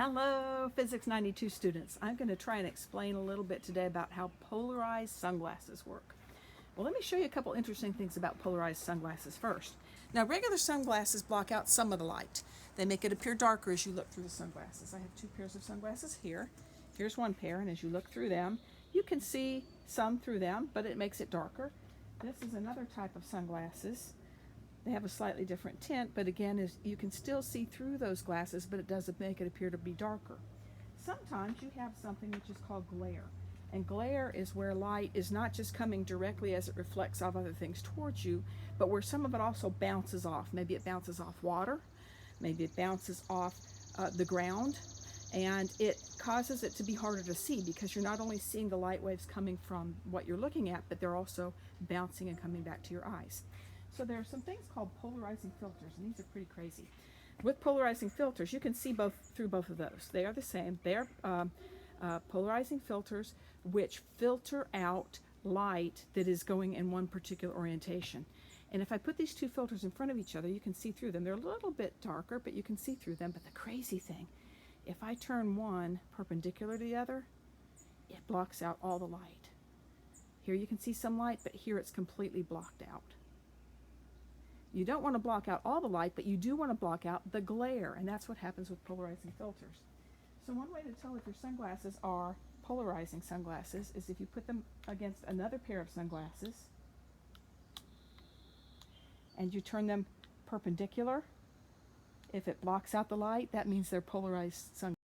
Hello, Physics 92 students. I'm going to try and explain a little bit today about how polarized sunglasses work. Well, let me show you a couple interesting things about polarized sunglasses first. Now, regular sunglasses block out some of the light. They make it appear darker as you look through the sunglasses. I have two pairs of sunglasses here. Here's one pair, and as you look through them, you can see some through them, but it makes it darker. This is another type of sunglasses. They have a slightly different tint, but again, you can still see through those glasses, but it doesn't make it appear to be darker. Sometimes you have something which is called glare. And glare is where light is not just coming directly as it reflects off other things towards you, but where some of it also bounces off. Maybe it bounces off water, maybe it bounces off the ground, and it causes it to be harder to see because you're not only seeing the light waves coming from what you're looking at, but they're also bouncing and coming back to your eyes. So there are some things called polarizing filters, and these are pretty crazy. With polarizing filters, you can see through both of those. They are the same. They are polarizing filters which filter out light that is going in one particular orientation. And if I put these two filters in front of each other, you can see through them. They're a little bit darker, but you can see through them. But the crazy thing, if I turn one perpendicular to the other, it blocks out all the light. Here you can see some light, but here it's completely blocked out. You don't want to block out all the light, but you do want to block out the glare, and that's what happens with polarizing filters. So one way to tell if your sunglasses are polarizing sunglasses is if you put them against another pair of sunglasses and you turn them perpendicular. If it blocks out the light, that means they're polarized sunglasses.